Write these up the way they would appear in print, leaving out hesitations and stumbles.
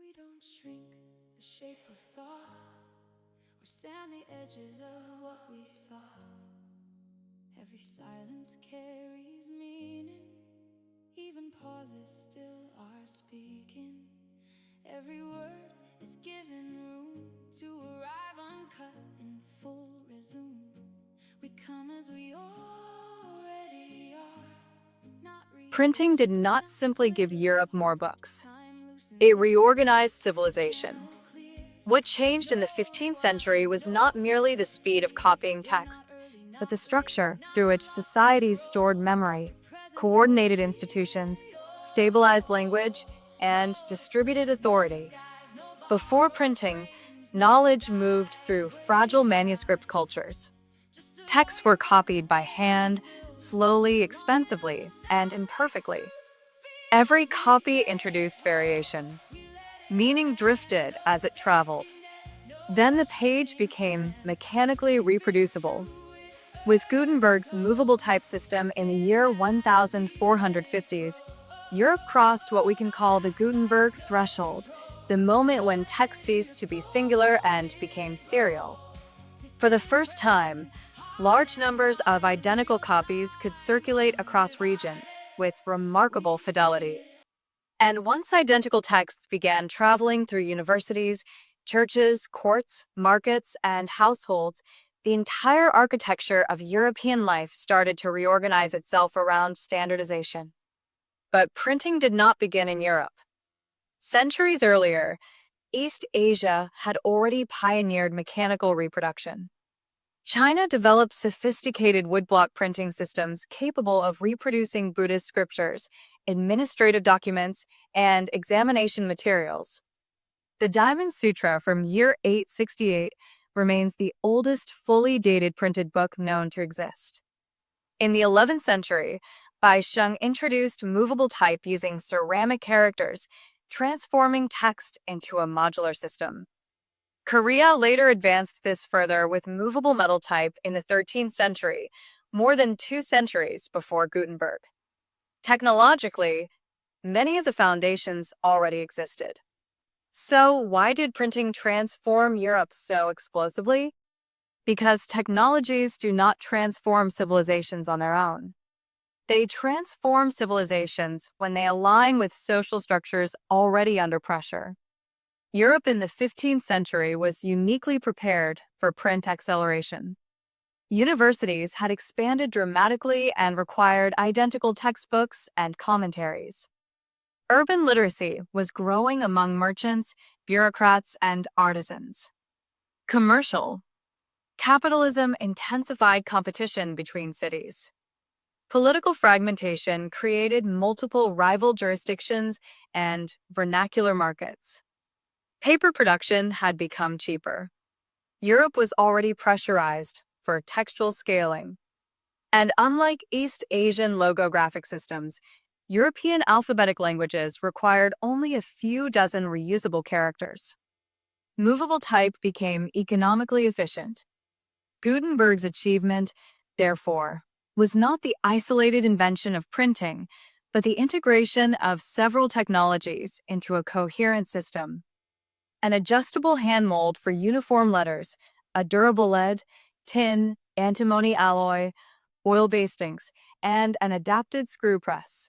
We don't shrink the shape of thought or sand the edges of what we sought. Every silence carries meaning, even pauses still are speaking. Every word is given room to arrive uncut in full resume. We come as we already are, not Printing did not simply give Europe more books. It reorganized civilization. What changed in the 15th century was not merely the speed of copying texts, but the structure through which societies stored memory, coordinated institutions, stabilized language, and distributed authority. Before printing, knowledge moved through fragile manuscript cultures. Texts were copied by hand, slowly, expensively, and imperfectly. Every copy introduced variation. Meaning drifted as it traveled. Then the page became mechanically reproducible. With Gutenberg's movable type system in the year 1450s, Europe crossed what we can call the Gutenberg threshold, the moment when text ceased to be singular and became serial. For the first time, large numbers of identical copies could circulate across regions with remarkable fidelity. And once identical texts began traveling through universities, churches, courts, markets, and households, the entire architecture of European life started to reorganize itself around standardization. But printing did not begin in Europe. Centuries earlier, East Asia had already pioneered mechanical reproduction. China developed sophisticated woodblock printing systems capable of reproducing Buddhist scriptures, administrative documents, and examination materials. The Diamond Sutra from year 868 remains the oldest fully dated printed book known to exist. In the 11th century, Bai Sheng introduced movable type using ceramic characters, transforming text into a modular system. Korea later advanced this further with movable metal type in the 13th century, more than 2 centuries before Gutenberg. Technologically, many of the foundations already existed. So why did printing transform Europe so explosively? Because technologies do not transform civilizations on their own. They transform civilizations when they align with social structures already under pressure. Europe in the 15th century was uniquely prepared for print acceleration. Universities had expanded dramatically and required identical textbooks and commentaries. Urban literacy was growing among merchants, bureaucrats, and artisans. Commercial capitalism intensified competition between cities. Political fragmentation created multiple rival jurisdictions and vernacular markets. Paper production had become cheaper. Europe was already pressurized for textual scaling. And unlike East Asian logographic systems, European alphabetic languages required only a few dozen reusable characters. Movable type became economically efficient. Gutenberg's achievement, therefore, was not the isolated invention of printing, but the integration of several technologies into a coherent system. An adjustable hand mold for uniform letters, a durable lead, tin, antimony alloy, oil bastings, and an adapted screw press.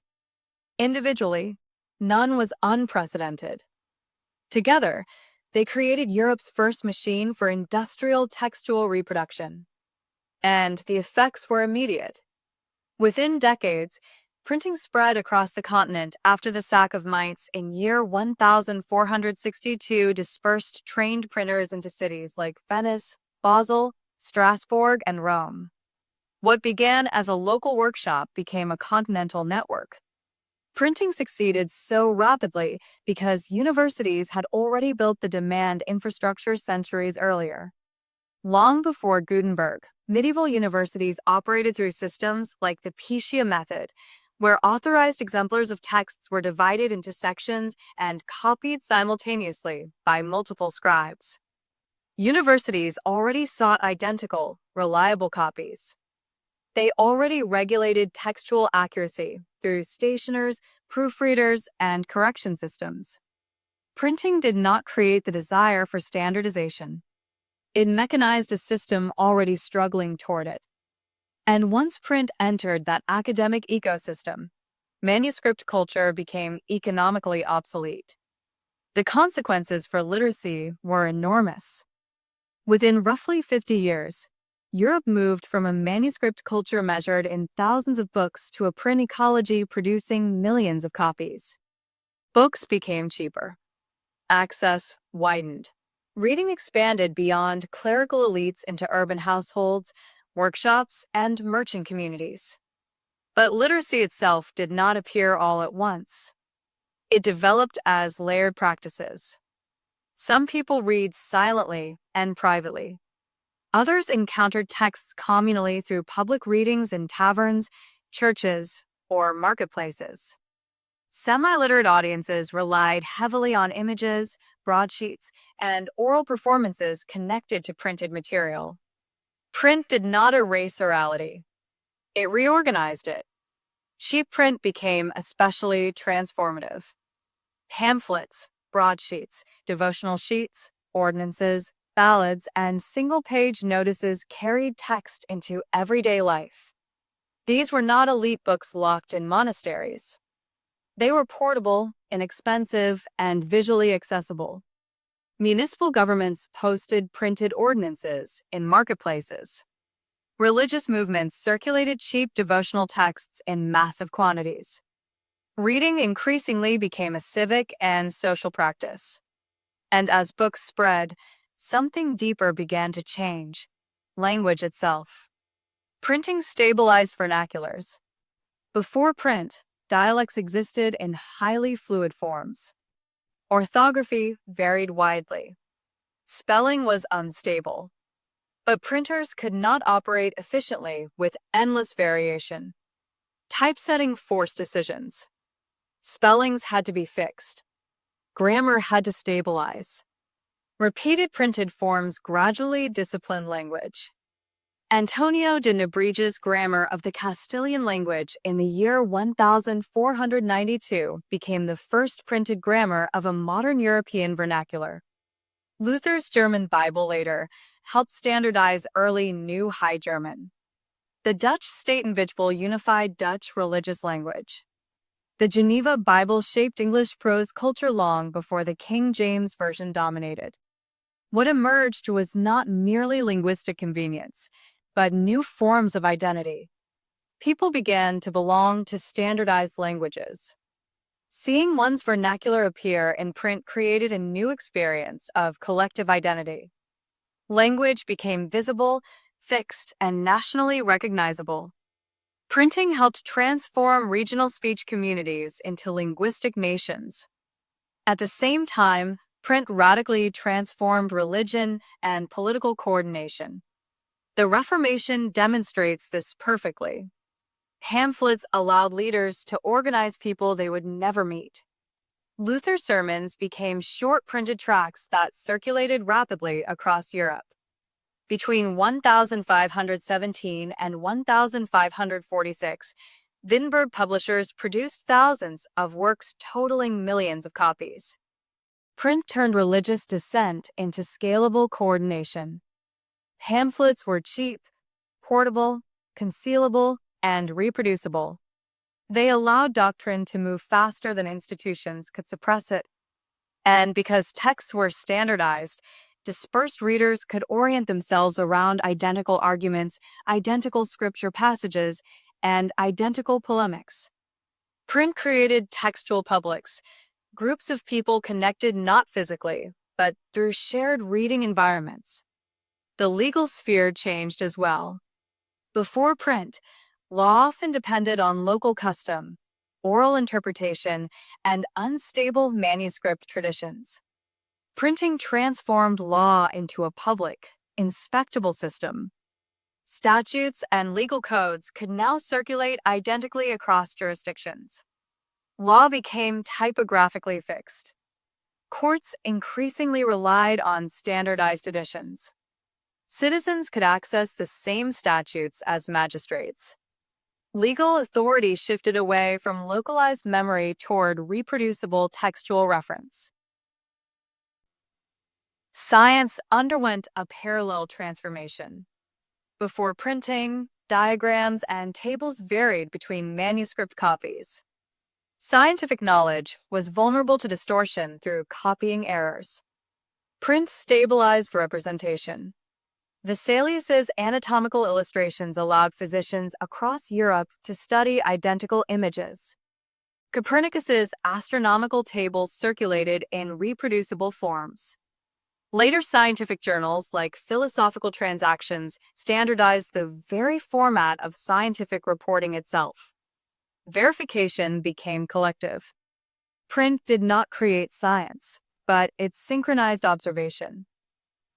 Individually, none was unprecedented. Together, they created Europe's first machine for industrial textual reproduction. And the effects were immediate. Within decades, printing spread across the continent after the sack of Mainz in year 1462 dispersed trained printers into cities like Venice, Basel, Strasbourg, and Rome. What began as a local workshop became a continental network. Printing succeeded so rapidly because universities had already built the demand infrastructure centuries earlier. Long before Gutenberg, medieval universities operated through systems like the Pichia method, where authorized exemplars of texts were divided into sections and copied simultaneously by multiple scribes. Universities already sought identical, reliable copies. They already regulated textual accuracy through stationers, proofreaders, and correction systems. Printing did not create the desire for standardization. It mechanized a system already struggling toward it. And once print entered that academic ecosystem, manuscript culture became economically obsolete. The consequences for literacy were enormous. Within roughly 50 years, Europe moved from a manuscript culture measured in thousands of books to a print ecology producing millions of copies. Books became cheaper. Access widened. Reading expanded beyond clerical elites into urban households, workshops, and merchant communities. But literacy itself did not appear all at once. It developed as layered practices. Some people read silently and privately. Others encountered texts communally through public readings in taverns, churches, or marketplaces. Semi-literate audiences relied heavily on images, broadsheets, and oral performances connected to printed material. Print did not erase orality. It reorganized it. Cheap print became especially transformative. Pamphlets, broadsheets, devotional sheets, ordinances, ballads, and single-page notices carried text into everyday life. These were not elite books locked in monasteries. They were portable, inexpensive, and visually accessible. Municipal governments posted printed ordinances in marketplaces. Religious movements circulated cheap devotional texts in massive quantities. Reading increasingly became a civic and social practice. And as books spread, something deeper began to change: language itself. Printing stabilized vernaculars. Before print, dialects existed in highly fluid forms. Orthography varied widely. Spelling was unstable. But printers could not operate efficiently with endless variation. Typesetting forced decisions. Spellings had to be fixed. Grammar had to stabilize. Repeated printed forms gradually disciplined language. Antonio de Nebrija grammar of the Castilian language in the year 1492 became the first printed grammar of a modern European vernacular. Luther's German Bible later helped standardize early New High German. The Dutch Statenbijbel unified Dutch religious language. The Geneva Bible shaped English prose culture long before the King James Version dominated. What emerged was not merely linguistic convenience, but new forms of identity. People began to belong to standardized languages. Seeing one's vernacular appear in print created a new experience of collective identity. Language became visible, fixed, and nationally recognizable. Printing helped transform regional speech communities into linguistic nations. At the same time, print radically transformed religion and political coordination. The Reformation demonstrates this perfectly. Pamphlets allowed leaders to organize people they would never meet. Luther's sermons became short printed tracts that circulated rapidly across Europe. Between 1517 and 1546, Wittenberg publishers produced thousands of works totaling millions of copies. Print turned religious dissent into scalable coordination. Pamphlets were cheap, portable, concealable, and reproducible. They allowed doctrine to move faster than institutions could suppress it. And because texts were standardized, dispersed readers could orient themselves around identical arguments, identical scripture passages, and identical polemics. Print created textual publics, groups of people connected not physically, but through shared reading environments. The legal sphere changed as well. Before print, law often depended on local custom, oral interpretation, and unstable manuscript traditions. Printing transformed law into a public, inspectable system. Statutes and legal codes could now circulate identically across jurisdictions. Law became typographically fixed. Courts increasingly relied on standardized editions. Citizens could access the same statutes as magistrates. Legal authority shifted away from localized memory toward reproducible textual reference. Science underwent a parallel transformation. Before printing, diagrams and tables varied between manuscript copies. Scientific knowledge was vulnerable to distortion through copying errors. Print stabilized representation. Vesalius's anatomical illustrations allowed physicians across Europe to study identical images. Copernicus's astronomical tables circulated in reproducible forms. Later scientific journals, like Philosophical Transactions, standardized the very format of scientific reporting itself. Verification became collective. Print did not create science, but it synchronized observation.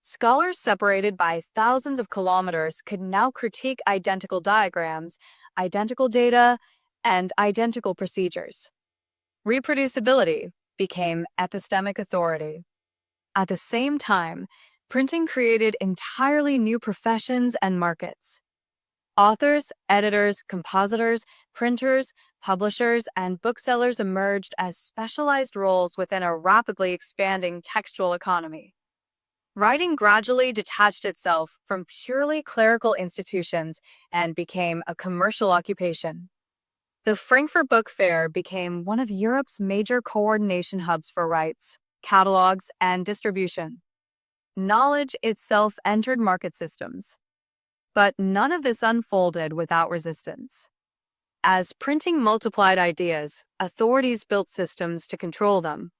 Scholars separated by thousands of kilometers could now critique identical diagrams, identical data, and identical procedures. Reproducibility became epistemic authority. At the same time, printing created entirely new professions and markets. Authors, editors, compositors, printers, publishers, and booksellers emerged as specialized roles within a rapidly expanding textual economy. Writing gradually detached itself from purely clerical institutions and became a commercial occupation. The Frankfurt Book Fair became one of Europe's major coordination hubs for rights, catalogs, and distribution. Knowledge itself entered market systems. But none of this unfolded without resistance. As printing multiplied ideas, authorities built systems to control them.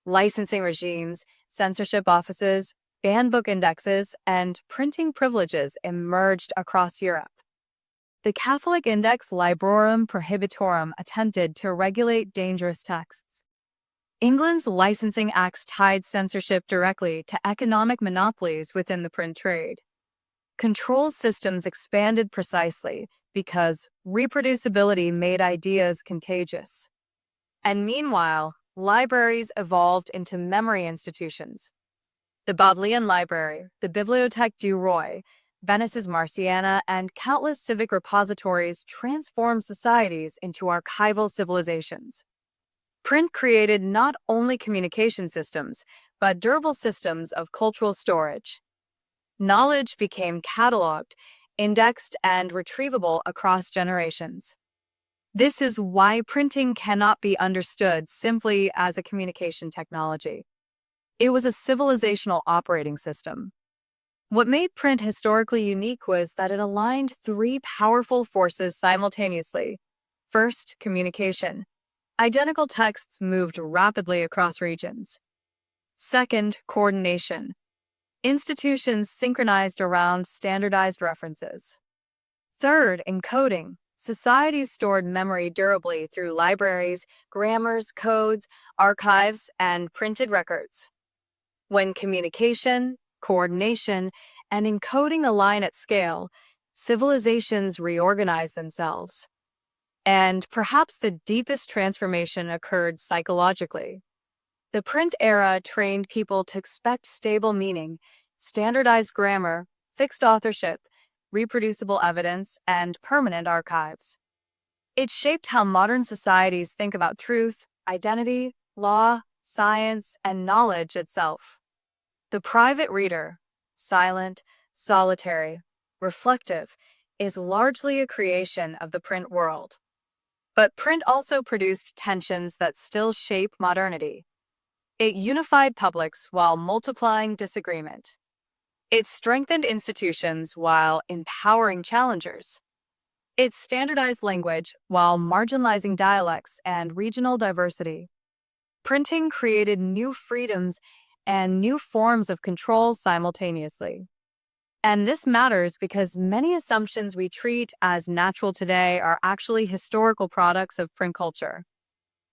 Licensing regimes, censorship offices, banned book indexes, and printing privileges emerged across Europe. The Catholic Index Librorum Prohibitorum attempted to regulate dangerous texts. England's licensing acts tied censorship directly to economic monopolies within the print trade. Control systems expanded precisely because reproducibility made ideas contagious. And meanwhile, libraries evolved into memory institutions. The Bodleian Library, the Bibliothèque du Roi, Venice's Marciana, and countless civic repositories transformed societies into archival civilizations. Print created not only communication systems, but durable systems of cultural storage. Knowledge became cataloged, indexed, and retrievable across generations. This is why printing cannot be understood simply as a communication technology. It was a civilizational operating system. What made print historically unique was that it aligned three powerful forces simultaneously. First, communication. Identical texts moved rapidly across regions. Second, coordination. Institutions synchronized around standardized references. Third, encoding. Societies stored memory durably through libraries, grammars, codes, archives, and printed records. When communication, coordination, and encoding align at scale, civilizations reorganize themselves. And perhaps the deepest transformation occurred psychologically. The print era trained people to expect stable meaning, standardized grammar, fixed authorship, reproducible evidence, and permanent archives. It shaped how modern societies think about truth, identity, law, science, and knowledge itself. The private reader, silent, solitary, reflective, is largely a creation of the print world. But print also produced tensions that still shape modernity. It unified publics while multiplying disagreement. It strengthened institutions while empowering challengers. It standardized language while marginalizing dialects and regional diversity. Printing created new freedoms and new forms of control simultaneously. And this matters because many assumptions we treat as natural today are actually historical products of print culture.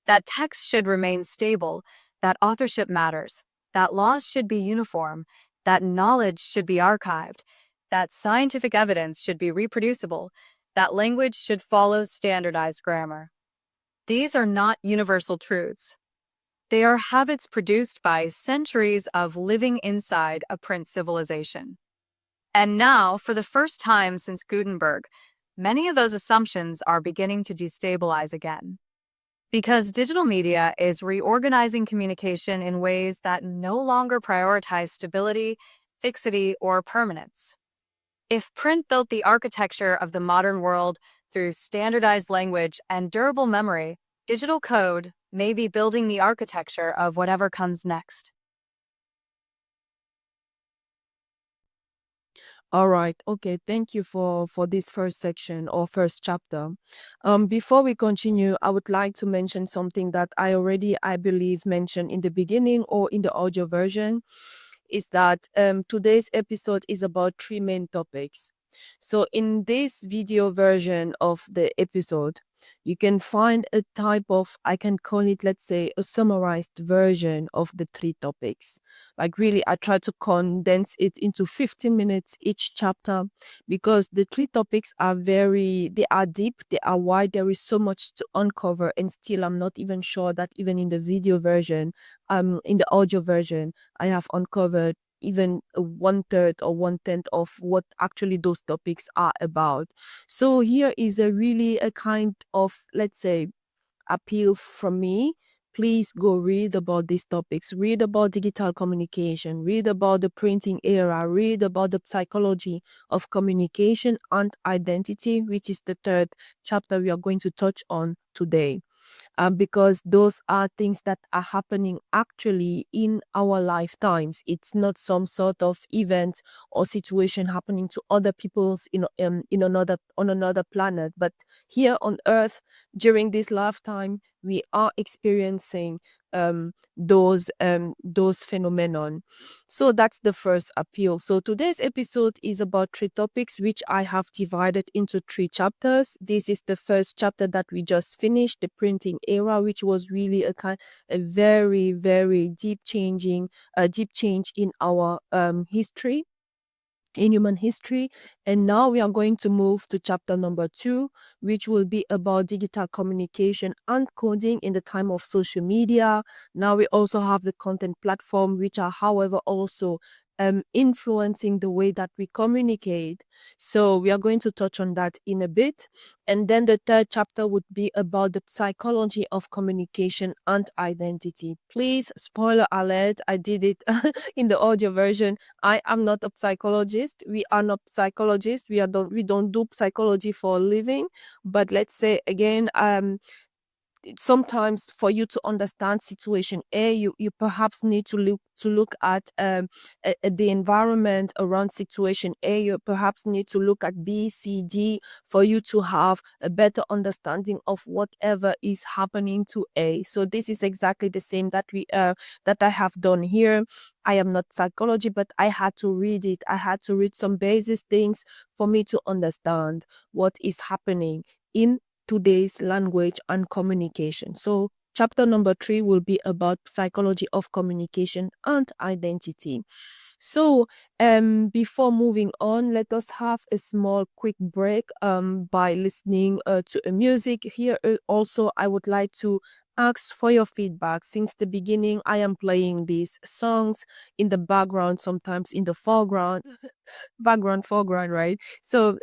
That text should remain stable, that authorship matters, that laws should be uniform, that knowledge should be archived, that scientific evidence should be reproducible, that language should follow standardized grammar. These are not universal truths. They are habits produced by centuries of living inside a print civilization. And now, for the first time since Gutenberg, many of those assumptions are beginning to destabilize again. Because digital media is reorganizing communication in ways that no longer prioritize stability, fixity, or permanence. If print built the architecture of the modern world through standardized language and durable memory, digital code may be building the architecture of whatever comes next. All right. Okay. Thank you for this first section or first chapter. Before we continue, I would like to mention something that I already, I believe, mentioned in the beginning or in the audio version, is that today's episode is about three main topics. So in this video version of the episode, you can find a type of, I can call it, let's say, a summarized version of the three topics. Like really, I try to condense it into 15 minutes each chapter because the three topics are they are deep, they are wide, there is so much to uncover, and still I'm not even sure that even in the video version, in the audio version, I have uncovered even one third or one tenth of what actually those topics are about. So here is a really a kind of, let's say, appeal from me. Please go read about these topics. Read about digital communication. Read about the printing era. Read about the psychology of communication and identity, which is the third chapter we are going to touch on today, because those are things that are happening actually in our lifetimes. It's not some sort of event or situation happening to other people's in another on another planet, but here on Earth during this lifetime we are experiencing those phenomenon. So that's the first appeal. So today's episode is about three topics, which I have divided into three chapters. This is the first chapter that we just finished, the printing era, which was really a very, very deep change in our history, in human history. And now we are going to move to chapter number 2, which will be about digital communication and coding in the time of social media. Now we also have the content platform, which are, however, also influencing the way that we communicate. So we are going to touch on that in a bit. And then the third chapter would be about the psychology of communication and identity. Please, spoiler alert, I did it in the audio version. I am not a psychologist. We are not psychologists. We don't do psychology for a living. But let's say again, sometimes for you to understand situation A, you perhaps need to look at the environment around situation A. You perhaps need to look at B, C, D for you to have a better understanding of whatever is happening to A. So this is exactly the same that I have done here. I am not psychology, but I had to read it. I had to read some basic things for me to understand what is happening in today's language and communication. So chapter number 3 will be about psychology of communication and identity. So before moving on, let us have a small quick break by listening to a music. Here also I would like to ask for your feedback. Since the beginning I am playing these songs in the background, sometimes in the foreground. Foreground, right? So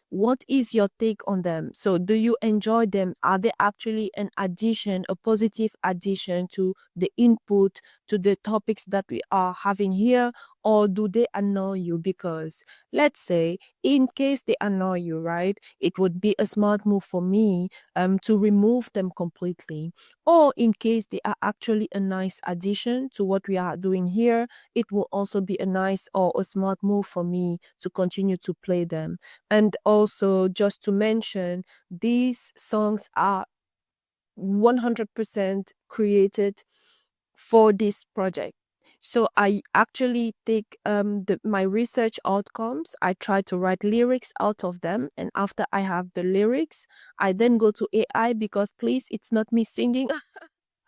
what is your take on them? So do you enjoy them? Are they actually an addition, a positive addition to the input, to the topics that we are having here? Or do they annoy you? Because let's say in case they annoy you, right, it would be a smart move for me to remove them completely. Or in case they are actually a nice addition to what we are doing here, it will also be a nice or a smart move for me to continue to play them. And also, just to mention, these songs are 100% created for this project. So I actually take my research outcomes, I try to write lyrics out of them, and after I have the lyrics, I then go to AI, because please, it's not me singing.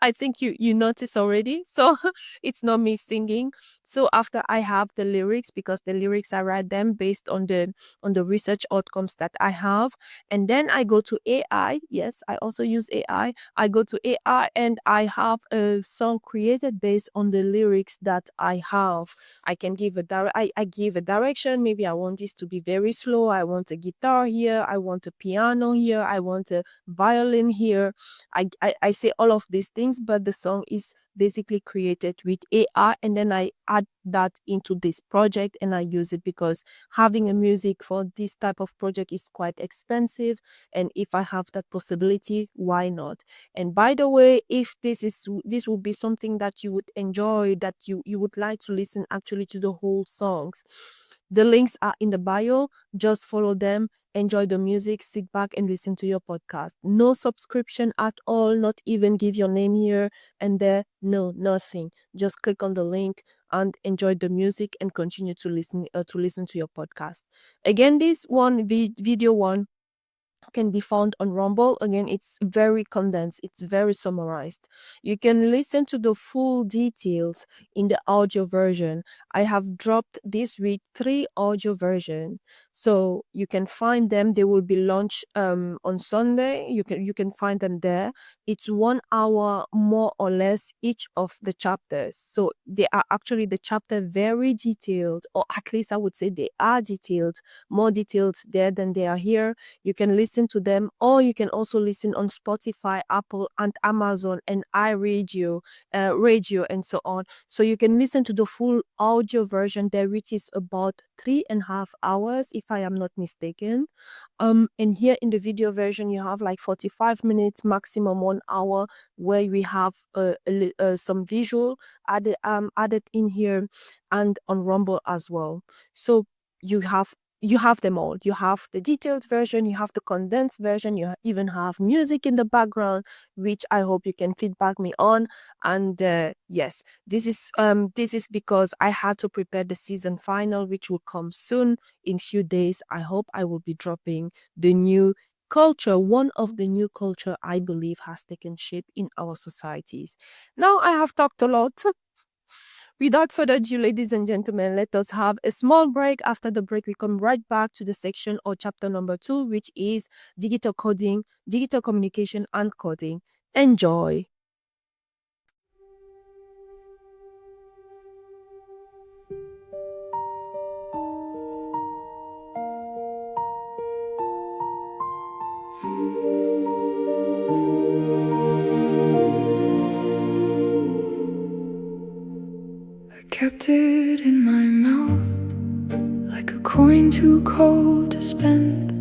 I think you notice already. So it's not me singing. So after I have the lyrics, because the lyrics I write them based on the research outcomes that I have, and then I go to AI. Yes, I also use AI. I go to AI and I have a song created based on the lyrics that I have. I can give I give a direction. Maybe I want this to be very slow. I want a guitar here. I want a piano here. I want a violin here. I say all of these things, but the song is basically created with AI, and then I add that into this project and I use it because having a music for this type of project is quite expensive, and if I have that possibility, why not? And by the way, if this would be something that you would enjoy, that you would like to listen actually to the whole songs, the links are in the bio. Just follow them, enjoy the music, sit back and listen to your podcast. No subscription at all, not even give your name here and there. No, nothing. Just click on the link and enjoy the music and continue to listen to your podcast. Again, this one video one can be found on Rumble. Again, it's very condensed, it's very summarized. You can listen to the full details in the audio version. I have dropped this week 3 audio version, so you can find them. They will be launched on Sunday. You can find them there. It's 1 hour more or less each of the chapters, so they are actually the chapter very detailed, or at least I would say they are detailed, more detailed there than they are here. You can listen to them, or you can also listen on Spotify, Apple, and Amazon, and iRadio, radio, and so on. So you can listen to the full audio version there, which is about 3.5 hours, if I am not mistaken. And here in the video version, you have like 45 minutes, maximum 1 hour, where we have some visual added in here, and on Rumble as well. So you have them all. You have the detailed version, you have the condensed version, even have music in the background, which I hope you can feedback me on. And yes, this is because I had to prepare the season final, which will come soon in few days. I hope I will be dropping the new culture, one of the new culture I believe has taken shape in our societies. Now I have talked a lot. Without further ado, ladies and gentlemen, let us have a small break. After the break, we come right back to the section or chapter number 2, which is digital coding, digital communication, and coding. Enjoy. I kept it in my mouth like a coin too cold to spend.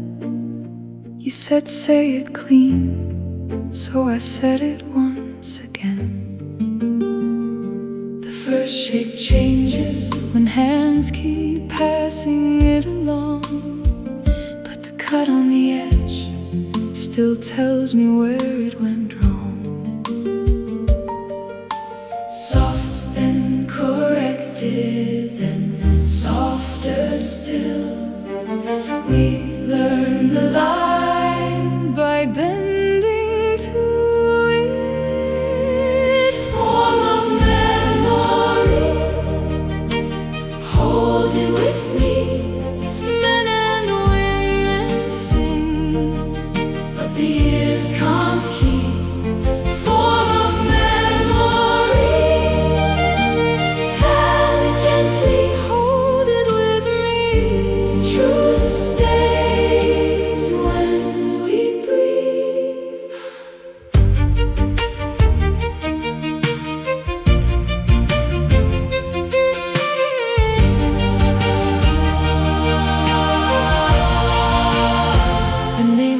You said say it clean, so I said it once again. The first shape changes when hands keep passing it along, but the cut on the edge still tells me where it went wrong. Soft then corrected, then softer still. We